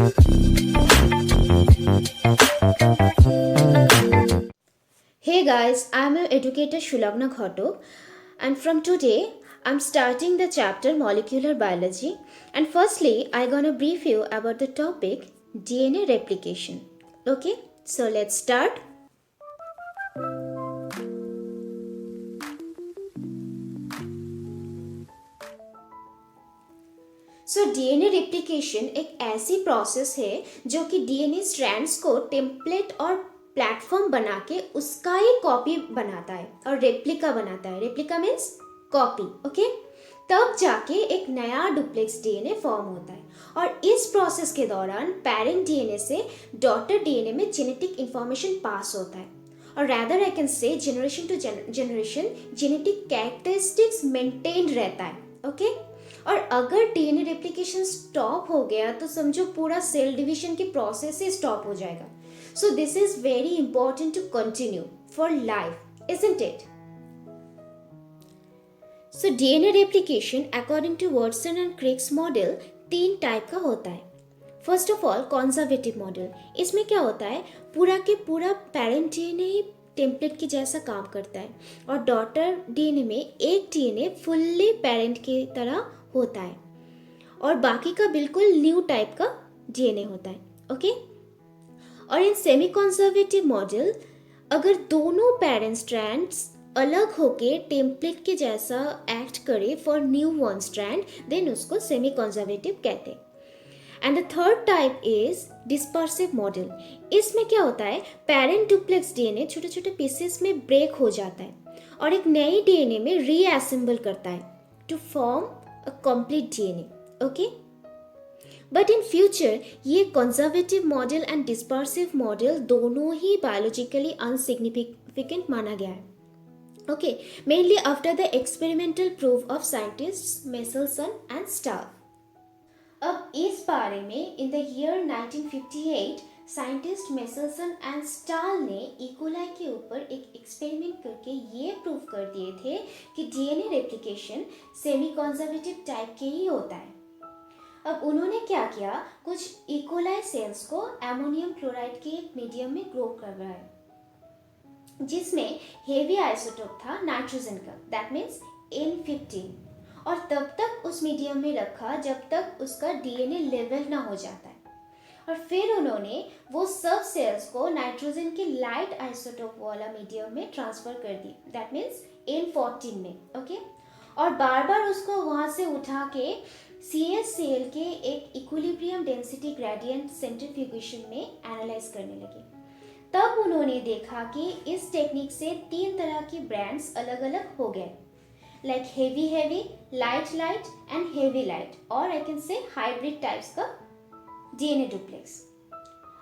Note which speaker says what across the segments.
Speaker 1: Hey guys, I'm your educator Shulagna Ghoto, and from today I'm starting the chapter Molecular Biology. And firstly, I'm gonna brief you about the topic DNA replication. Okay, so let's start. So DNA replication एक ऐसी process है जो कि DNA strands को template और platform बना के उसका ही कॉपी बनाता है और रेप्लिका बनाता है. Replica means copy. ओके, तब जाके एक नया डुप्लेक्स डीएनए फॉर्म होता है. और इस प्रोसेस के दौरान पेरेंट डीएनए से डॉटर डीएनए में जेनेटिक इंफॉर्मेशन पास होता है. और rather I can say generation to generation genetic characteristics maintain रहता है. ओके, और अगर डीएनए रेप्लिकेशन स्टॉप हो गया तो समझो पूरा सेल डिवीजन की प्रोसेस ही स्टॉप हो जाएगा. So this is very important to continue for life, isn't it? So DNA replication according to Watson and Crick's model 3 type का होता है. First of all conservative model. इसमें क्या होता है, पूरा के पूरा पेरेंट डीएनए ही टेम्पलेट की जैसा काम करता है और डॉटर डीएनए में एक डीएनए फुल्ली पेरेंट की तरह होता है और बाकी का बिल्कुल न्यू टाइप का डीएनए होता है. ओके, और इन सेमी कंजर्वेटिव मॉडल अगर दोनों पेरेंट स्ट्रैंड्स अलग होके टेम्पलेट के जैसा एक्ट करे for new one strand, then उसको सेमी कंजर्वेटिव कहते हैं. And the third type is dispersive model. इसमें क्या होता है, पेरेंट डुप्लेक्स डीएनए छोटे छोटे पीसेस में ब्रेक हो जाता है और एक नई डीएनए में रीअसेंबल करता है to form a complete DNA. Okay, but in future ये conservative model and dispersive model दोनों ही बायोलॉजिकली अनसिग्निफिकेंट माना गया है. Okay, mainly after the experimental proof of scientists Meselson and Stahl. अब इस बारे में in the year 1958 scientist Meselson and Stahl ने इकोलाई के ऊपर एक एक्सपेरिमेंट करके ये प्रूव कर दिए थे कि DNA replication semi conservative type के ही होता है. अब उन्होंने क्या किया, कुछ इकोलाई सेल्स को अमोनियम क्लोराइड के एक मीडियम में ग्रो करवाया जिसमें हेवी आइसोटोप था नाइट्रोजन का, दैट मीन्स N15, और तब तक उस मीडियम में रखा जब तक उसका डीएनए लेवल ना हो जाता है. और फिर उन्होंने वो सब सेल्स को नाइट्रोजन के लाइट आइसोटोप वाला मीडियम में ट्रांसफर कर दी, दैट मीन्स N14 में. ओके, और बार बार उसको वहाँ से उठा के CH के एक इक्विलिब्रियम डेंसिटी ग्रेडियंट सेंट्रीफ्यूगेशन में एनालाइज करने लगे. तब उन्होंने देखा कि इस टेक्निक से 3 तरह की ब्रांड्स अलग अलग हो गए, like heavy, light and heavy light, or I can say hybrid types का DNA duplex.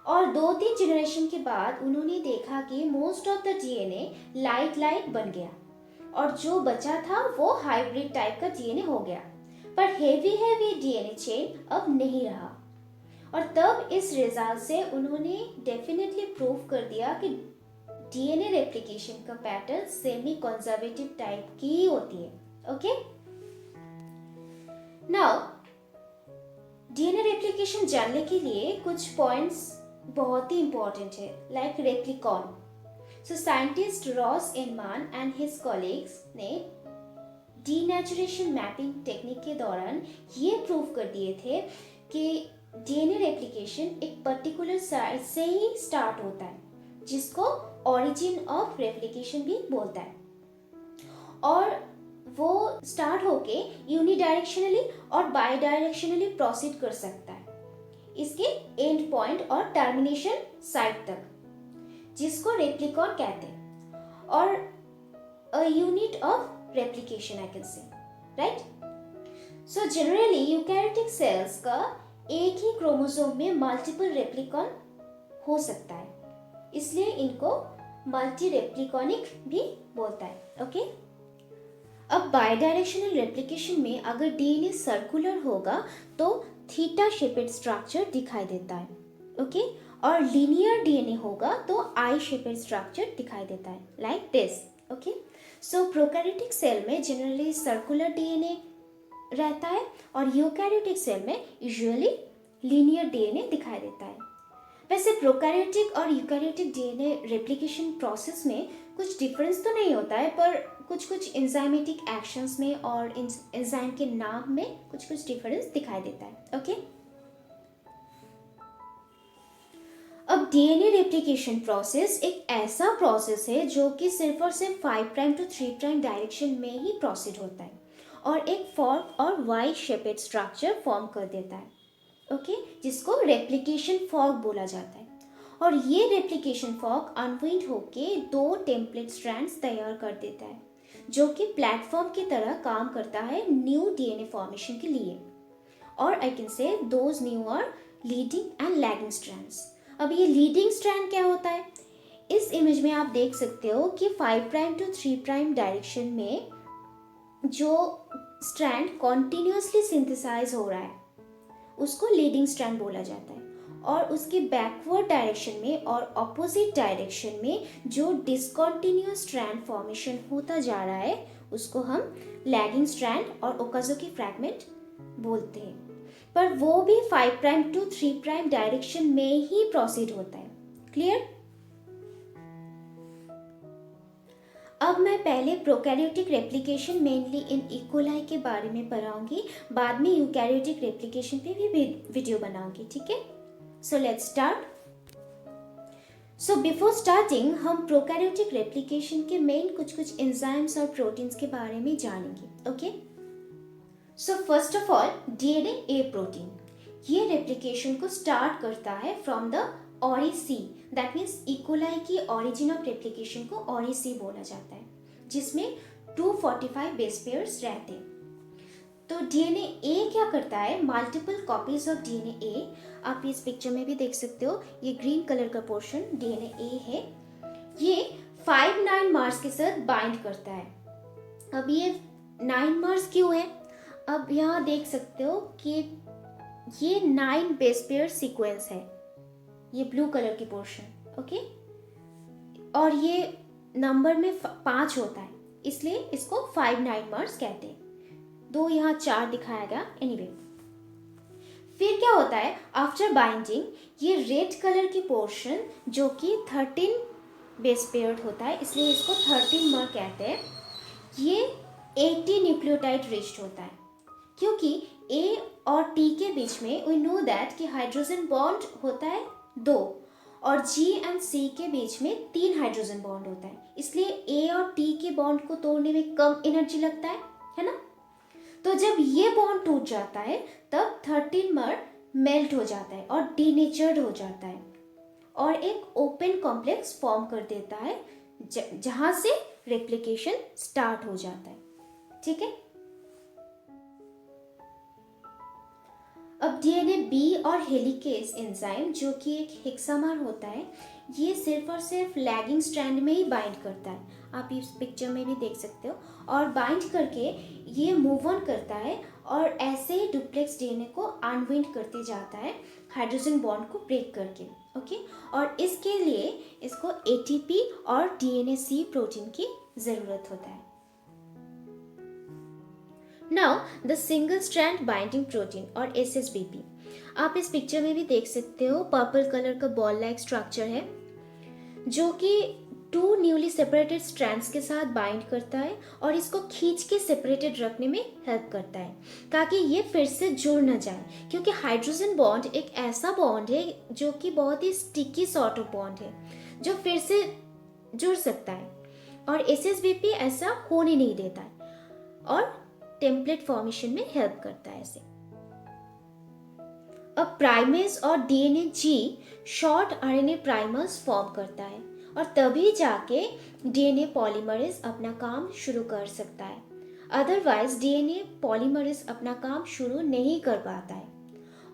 Speaker 1: और 2-3 जनरेशन के बाद उन्होंने देखा कि most of the DNA light बन गया और जो बचा था वो हाइब्रिड टाइप का डीएनए हो गया, पर हेवी डीएनए चेन अब नहीं रहा. और तब इस रिजल्ट से उन्होंने डेफिनेटली प्रूव कर दिया कि डीएनए रेप्लिकेशन का पैटर्न सेमी कंजर्वेटिव टाइप की ही होती है. ओके, नाउ डीएनए रेप्लिकेशन जानने के लिए कुछ पॉइंट्स बहुत ही इंपॉर्टेंट है, like replicon. So scientist Ross Inman and his colleagues ने डीनेचुरेशन मैपिंग टेक्निक के दौरान ये प्रूव कर दिए थे कि डीएनए रेप्लिकेशन एक पर्टिकुलर साइट से ही स्टार्ट होता है जिसको ओरिजिन ऑफ रेप्लिकेशन भी बोलता है, और वो स्टार्ट होके यूनिडायरेक्शनली और बाई डायरेक्शनली प्रोसीड कर सकता है इसके एंड पॉइंट और टर्मिनेशन साइट तक, जिसको रेप्लिकॉन कहते हैं, और a unit of replication I can से, right. So generally eukaryotic cells का एक ही क्रोमोसोम में मल्टीपल रेप्लिकॉन हो सकता है, इसलिए इनको मल्टी रेप्लिकॉनिक भी बोलता है. ओके, अब बायडायरेक्शनल रेप्लिकेशन में अगर डीएनए सर्कुलर होगा तो थीटा शेपेड स्ट्रक्चर दिखाई देता है. ओके, और लीनियर डीएनए होगा तो आई शेपेड स्ट्रक्चर दिखाई देता है, like this. Okay, so prokaryotic cell में जनरली सर्कुलर डीएनए रहता है और यूकैरियोटिक सेल में यूजुअली लीनियर डीएनए दिखाई देता है। वैसे प्रोकैरियोटिक और यूकैरियोटिक डीएनए रेप्लिकेशन प्रोसेस में कुछ डिफरेंस तो नहीं होता है, पर कुछ कुछ एंजाइमेटिक एक्शंस में और एंजाइम के नाम में कुछ कुछ डिफरेंस दिखाई देता है। ओके, अब डीएनए रेप्लिकेशन प्रोसेस एक ऐसा प्रोसेस है जो कि सिर्फ और सिर्फ 5 प्राइम टू 3 प्राइम डायरेक्शन में ही प्रोसीड होता है और एक फॉर्क और वाई शेपेड स्ट्रक्चर फॉर्म कर देता है। ओके, जिसको रेप्लिकेशन फॉर्क बोला जाता है। और ये रेप्लिकेशन फॉर्क अनवाइंड होके 2 टेम्पलेट स्ट्रैंड्स तैयार कर देता है जो कि प्लेटफॉर्म की तरह काम करता है न्यू डीएनए फॉर्मेशन के लिए। और I can say those new are leading and lagging strands. अब ये लीडिंग स्ट्रैंड क्या होता है? इस इमेज में आप देख सकते हो कि 5 प्राइम टू 3 प्राइम डायरेक्शन में जो स्ट्रैंड कॉन्टिन्यूसली सिंथेसाइज हो रहा है उसको लीडिंग स्ट्रैंड बोला जाता है, और उसके बैकवर्ड डायरेक्शन में और ऑपोजिट डायरेक्शन में जो डिसकंटिन्यूअस स्ट्रैंड फॉर्मेशन होता जा रहा है उसको हम लैगिंग स्ट्रैंड और ओकाज़की फ्रैगमेंट बोलते हैं। पर वो भी 5 प्राइम टू 3 प्राइम डायरेक्शन में ही प्रोसीड होता है। क्लियर? अब मैं पहले prokaryotic replication mainly in E coli के बारे में पढ़ाऊंगी, बाद में यूकैरियोटिक रेप्लिकेशन पे भी वीडियो बनाऊंगी, ठीक है? So let's start. So before starting हम प्रोकैरियोटिक रेप्लिकेशन के मेन कुछ एंजाइम्स और प्रोटीन्स के बारे में जानेंगे। Okay, so first of all DNA A protein, ये रेप्लिकेशन को स्टार्ट करता है from the oriC, that means E coli की ओरिजिन ऑफ रेप्लिकेशन को ओरिसी बोला जाता है, जिसमें 245 बेस पेयर्स रहते हैं। तो डीएनए ए क्या करता है? मल्टीपल कॉपीज ऑफ डीएनए ए, आप इस पिक्चर में भी देख सकते हो, ये ग्रीन कलर का पोर्शन डीएनए ए है, ये 5 9 मार्स के साथ बाइंड करता है। अब ये 9 मार्स क्यों है? अब यहाँ देख सकते हो कि ये 9 बेस पेयर सीक्वेंस है, ये ब्लू कलर की पोर्शन, ओके, और ये नंबर में 5 होता है, इसलिए इसको 5 9 मार्स कहते हैं। 2 यहाँ 4 दिखाया गया। एनीवे, फिर क्या होता है? आफ्टर बाइंडिंग ये रेड कलर की पोर्शन जो कि 13 बेस पेयर्ड होता है, इसलिए इसको 13 मर कहते हैं, ये 80 न्यूक्लियोटाइड रिच्ड होता है, क्योंकि ए और टी के बीच में वी नो दैट कि हाइड्रोजन बॉन्ड होता है 2 और जी एंड सी के बीच में 3 हाइड्रोजन बॉन्ड होता है, इसलिए ए और टी के बॉन्ड को तोड़ने में कम एनर्जी लगता है ना? तो जब ये बॉन्ड टूट जाता है तब 13 मर मेल्ट हो जाता है और डीनेचर्ड हो जाता है और एक ओपन कॉम्प्लेक्स फॉर्म कर देता है जहां से रेप्लिकेशन स्टार्ट हो जाता है। ठीक है, अब डीएनए बी और हेलिकेज एंजाइम जो कि एक हेक्सामर होता है, ये सिर्फ और सिर्फ लैगिंग स्ट्रैंड में ही बाइंड करता है, आप इस पिक्चर में भी देख सकते हो, और बाइंड करके ये मूव ऑन करता है और ऐसे ही डुप्लेक्स डीएनए को अनवाइंड करते जाता है हाइड्रोजन बॉन्ड को ब्रेक करके। ओके, और इसके लिए इसको एटीपी और डीएनए सी प्रोटीन की ज़रूरत होता है। Now the single strand binding protein और SSBP, आप इस पिक्चर में भी देख सकते हो, पर्पल कलर का बॉल लाइक स्ट्रक्चर है जो कि 2 न्यूली सेपरेटेड स्ट्रैंड्स के साथ बाइंड करता है और इसको खींच के सेपरेटेड रखने में हेल्प करता है ताकि ये फिर से जुड़ न जाए, क्योंकि हाइड्रोजन बॉन्ड एक ऐसा बॉन्ड है जो कि बहुत ही स्टिकी सॉर्ट ऑफ बॉन्ड है जो फिर से जुड़ सकता है, और SSBP ऐसा होने नहीं देता है और टेम्पलेट फॉर्मेशन में हेल्प करता है इसे। अब प्राइमेज और डीएनए जी शॉर्ट आरएनए प्राइमर्स फॉर्म करता है और तभी जाके डीएनए पॉलीमरेज अपना काम शुरू कर सकता है, अदरवाइज डीएनए पॉलीमरेज अपना काम शुरू नहीं कर पाता है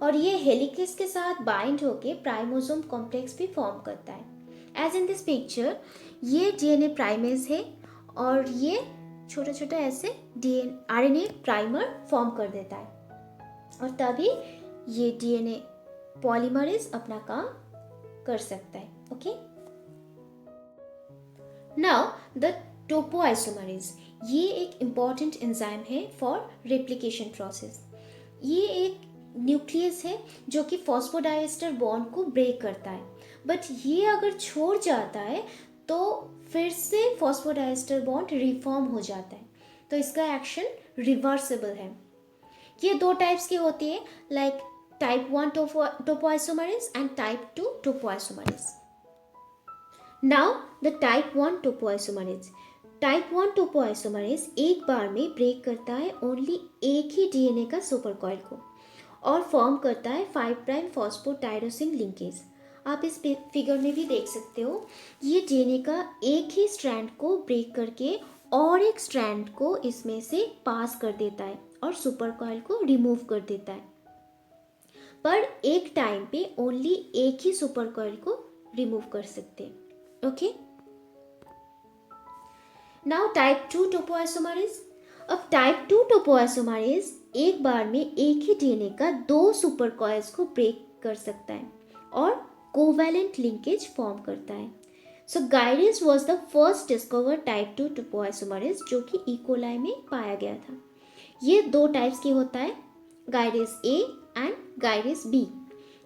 Speaker 1: और ये हेलिकेज के साथ बाइंड होके प्राइमोसोम कॉम्प्लेक्स भी फॉर्म करता है। एज इन दिस पिक्चर ये डीएनए प्राइमेज है और ये छोटा छोटा ऐसे आरएनए प्राइमर फॉर्म कर देता है और तभी ये डीएनए पॉलीमरेज अपना काम कर सकता है। ओके, नाउ द टोपोआइसोमरेज, ये एक इम्पॉर्टेंट एंजाइम है फॉर रेप्लिकेशन प्रोसेस। ये एक न्यूक्लियस है जो कि फॉस्फोडाइएस्टर बॉन्ड को ब्रेक करता है, बट ये अगर छोड़ जाता है तो फिर से फॉस्फोडाइएस्टर बॉन्ड रिफॉर्म हो जाता है, तो इसका एक्शन रिवर्सिबल है। ये दो टाइप्स की होती है, like type 1 topoisomerase and type 2 topoisomerase. Now the type 1 topoisomerase. Type 1 topoisomerase एक बार में ब्रेक करता है ओनली एक ही डीएनए का सुपरकॉइल को और फॉर्म करता है 5 प्राइम फॉस्फोटायरोसिन लिंकेज। आप इस फिगर में भी देख सकते हो, ये डीएनए का एक ही स्ट्रैंड को ब्रेक करके और एक स्ट्रैंड को इसमें से पास कर देता है और सुपरकॉइल को रिमूव कर देता है, पर एक टाइम पे ओनली एक ही सुपरकॉइल को रिमूव कर सकते हैं। Okay, now type 2 topoisomerase. अब टाइप 2 टोपोआइसोमरेज एक बार में एक ही डीएनए का दो सुपरकॉइल्स को ब्रेक कर सकता है और कोवैलेंट लिंकेज फॉर्म करता है। सो गाइडेस was the first discover type 2 topoisomerase जो कि इकोलाई में पाया गया था। ये दो टाइप्स की होता है, गाइडेस ए एंड गाइडेस बी।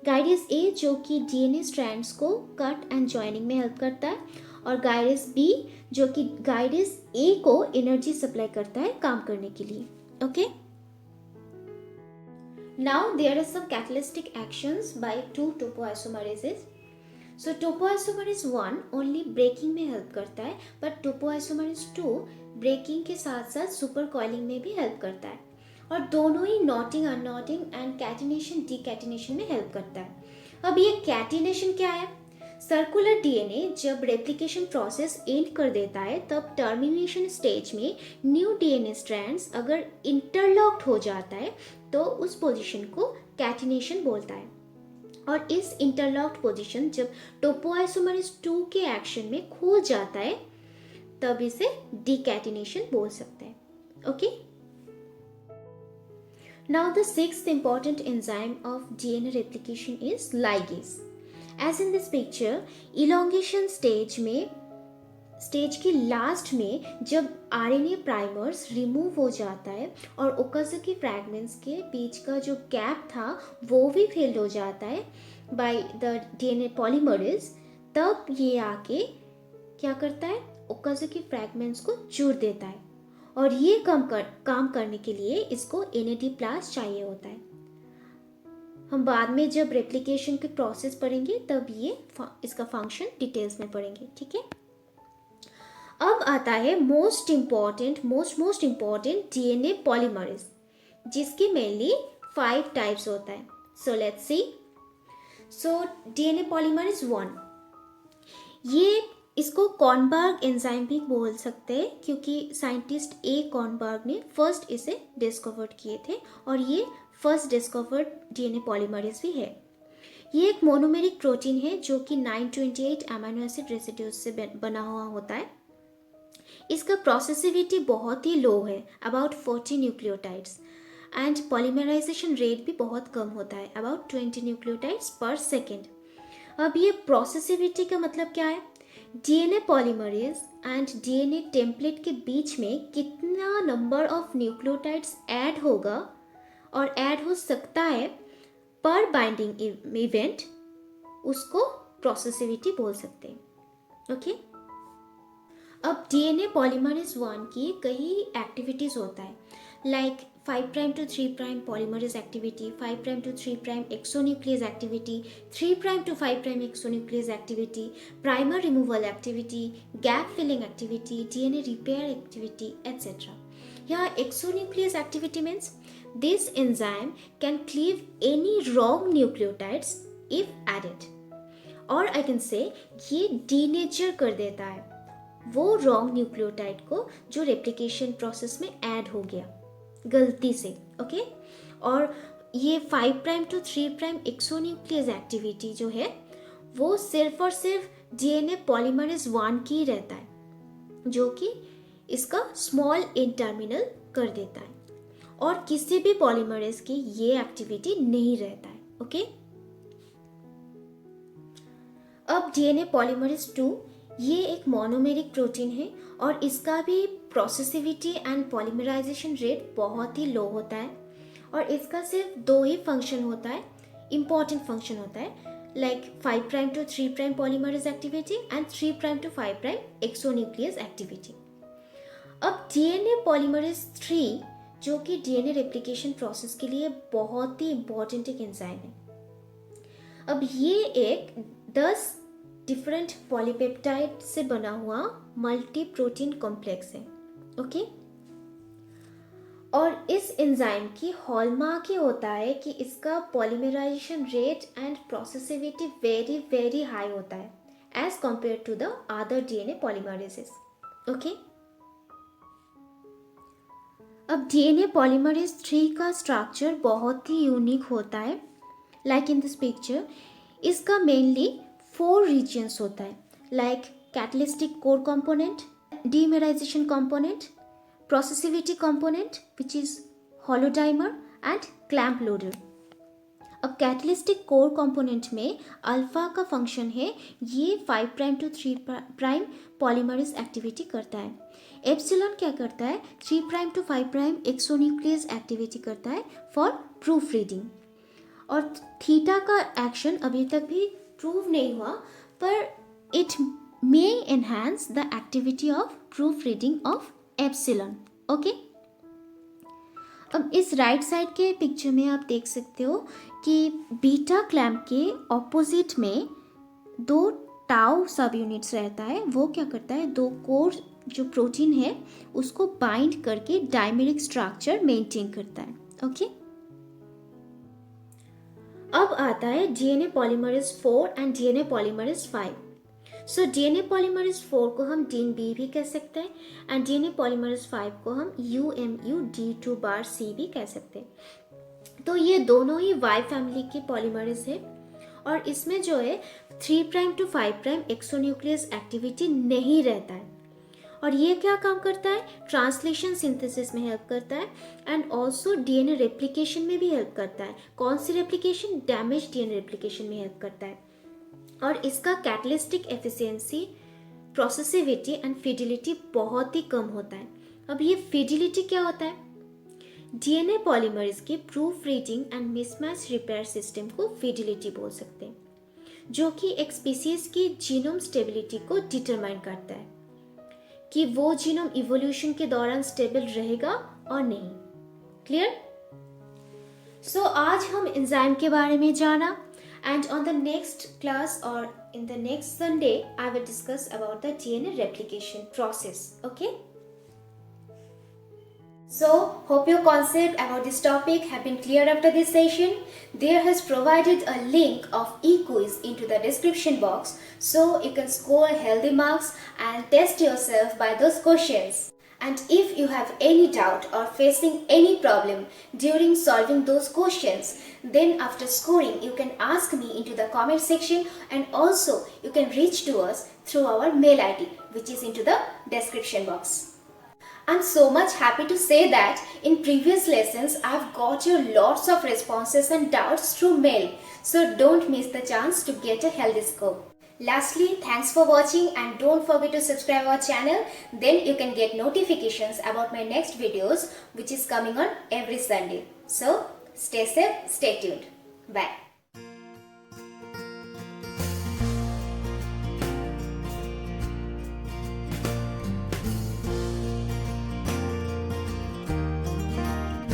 Speaker 1: गाइडेस ए जो कि डीएनए स्ट्रैंड्स को कट एंड जॉइनिंग में हेल्प करता है, और गाइडेस बी जो कि गाइडेस ए को एनर्जी सप्लाई करता है काम करने के लिए। Okay, now there are some catalytic actions by 2 topoisomerases. So topoisomerase 1 only breaking में हेल्प करता है, बट टोपोआइसोमरेज 2 ब्रेकिंग के साथ साथ सुपर कॉइलिंग में भी हेल्प करता है, और दोनों ही नॉटिंग, अननॉटिंग एंड कैटिनेशन, डीकैटिनेशन में हेल्प करता है। अब ये कैटिनेशन क्या है? सर्कुलर डीएनए जब रेप्लिकेशन प्रोसेस एंड कर देता है तब टर्मिनेशन स्टेज में न्यू डीएनए स्ट्रैंड्स अगर इंटरलॉक्ड हो जाता है तो उस पोजीशन को कैटिनेशन बोलता है, और इस इंटरलॉक्ड पोजीशन जब टोपोआइसोमरेज 2 के एक्शन में खो जाता है तब इसे डीकैटिनेशन बोल सकते हैं। Okay, now the sixth important enzyme of DNA replication is ligase. As in this picture, elongation stage के लास्ट में जब आरएनए प्राइमर्स रिमूव हो जाता है और ओकाज़की फ्रैगमेंट्स के बीच का जो गैप था वो भी फिल हो जाता है बाय द डीएनए पॉलीमरेज, तब ये आके क्या करता है, ओकाज़की फ्रैगमेंट्स को जोड़ देता है, और ये काम करने के लिए इसको NAD+ चाहिए होता है। हम बाद में जब रेप्लिकेशन के प्रोसेस पढ़ेंगे तब ये इसका फंक्शन डिटेल्स में पढ़ेंगे, ठीक है। अब आता है मोस्ट इम्पॉर्टेंट डीएनए पॉलीमरेज, जिसके मेनली 5 टाइप्स होता है। So let's see. So DNA polymerase 1, ये इसको कॉर्नबर्ग एंजाइम भी बोल सकते हैं क्योंकि साइंटिस्ट ए कॉर्नबर्ग ने फर्स्ट इसे डिस्कवर किए थे, और ये फर्स्ट डिस्कवर्ड डीएनए पॉलीमरेज भी है। ये एक मोनोमेरिक प्रोटीन है जो कि 928 अमीनो एसिड रेसिड्यूज से बना हुआ होता है। इसका प्रोसेसिविटी बहुत ही लो है, about 40 nucleotides, and polymerization rate भी बहुत कम होता है, अबाउट 20 न्यूक्लियोटाइड्स पर सेकेंड। अब ये प्रोसेसिविटी का मतलब क्या है? DNA polymerase and DNA template के बीच में कितना नंबर ऑफ न्यूक्लियोटाइड्स ऐड होगा और ऐड हो सकता है पर बाइंडिंग इवेंट, उसको प्रोसेसिविटी बोल सकते हैं। ओके, अब डीएनए पॉलीमरेज 1 की कई एक्टिविटीज़ होता है, like 5' to 3' polymerase activity, 5' to 3' exonuclease activity, 3' to 5' exonuclease activity, primer removal activity, gap filling activity, DNA repair activity, etcetera. यहाँ exonuclease activity means this enzyme can cleave any wrong nucleotides if added, और I can say ये denature कर देता है वो wrong nucleotide को जो replication process में add हो गया गलती से। ओके, और ये 5' to 3' एक्सोन्यूक्लियस एक्टिविटी जो है वो सिर्फ और सिर्फ डीएनए पॉलीमरेज 1 की रहता है, जो कि इसका स्मॉल एन टर्मिनल कर देता है, और किसी भी पॉलीमरेज की ये एक्टिविटी नहीं रहता है। ओके, अब डीएनए पॉलीमरेज 2, ये एक मोनोमेरिक प्रोटीन है और इसका भी प्रोसेसिविटी एंड पॉलीमराइजेशन रेट बहुत ही लो होता है, और इसका सिर्फ 2 ही फंक्शन होता है, इम्पॉर्टेंट फंक्शन होता है, like 5 prime to 3 prime polymerase activity and 3 prime to 5 prime exonuclease activity. अब DNA polymerase 3 जो कि DNA replication process के लिए बहुत ही important एक एंजाइम है. अब ये एक 10 डिफरेंट पॉलीपेप्टाइड से बना हुआ मल्टी प्रोटीन कॉम्प्लेक्स है. ओके और इस एंजाइम की हॉलमार्क ये होता है कि इसका polymerization rate and processivity very very high होता है as compare to the other DNA polymerases. Okay अब डीएनए पॉलीमरेज 3 का स्ट्रक्चर बहुत ही यूनिक होता है. लाइक इन दिस पिक्चर इसका मेनली 4 रीजन्स होता है, like catalytic core component, dimerization component, processivity component which is holodimer and clamp loader. अब कैटलिस्टिक कोर कंपोनेंट में अल्फा का फंक्शन है, ये 5 prime to 3 prime polymerase activity करता है. एप्सिलॉन क्या करता है, 3 prime to 5 prime exonuclease activity करता है फॉर प्रूफ रीडिंग. और थीटा का एक्शन अभी तक भी प्रूव नहीं हुआ, पर it may enhance the activity of proof reading of epsilon. Okay अब इस राइट साइड के पिक्चर में आप देख सकते हो कि बीटा क्लैम्प के ऑपोजिट में 2 टाउ सब यूनिट्स रहता है. वो क्या करता है, 2 कोर जो प्रोटीन है उसको बाइंड करके डायमेरिक स्ट्रक्चर मेंटेन करता है. ओके अब आता है DNA polymerase 4 and DNA polymerase 5. So DNA polymerase 4 को हम DIN-B भी कह सकते हैं एंड डीएनए पॉलीमरेज 5 को हम UMU-D2' भी कह सकते हैं. तो ये दोनों ही Y फैमिली के पॉलीमरेज है और इसमें जो है 3 prime to 5 prime exonuclease activity नहीं रहता है. और ये क्या काम करता है, ट्रांसलेशन सिंथेसिस में हेल्प करता है एंड ऑल्सो डीएनए रेप्लिकेशन में भी हेल्प करता है. कौन सी रेप्लिकेशन, डैमेज डीएनए रेप्लिकेशन में हेल्प करता है. और इसका कैटलिस्टिक एफिशिएंसी, प्रोसेसिविटी एंड फिडिलिटी बहुत ही कम होता है. अब ये फिडिलिटी क्या होता है, डीएनए पॉलीमरेज के proof reading and mismatch repair system को फिडिलिटी बोल सकते हैं, जो कि एक स्पीसीज की जीनोम स्टेबिलिटी को डिटरमाइन करता है कि वो जीनोम इवोल्यूशन के दौरान स्टेबल रहेगा और नहीं. क्लियर? सो आज हम एंजाइम के बारे में जाना. And on the next class or in the next Sunday, I will discuss about the DNA replication process. Okay? So, hope your concept about this topic have been clear after this session. There has provided a link of e-quiz into the description box, so you can score healthy marks and test yourself by those questions. And if you have any doubt or facing any problem during solving those questions, then after scoring you can ask me into the comment section, and also you can reach to us through our mail ID which is into the description box. I'm so much happy to say that in previous lessons I've got your lots of responses and doubts through mail, so don't miss the chance to get a healthy score. Lastly, thanks for watching and don't forget to subscribe our channel, then you can get notifications about my next videos which is coming on every Sunday. So, stay safe, stay tuned. Bye.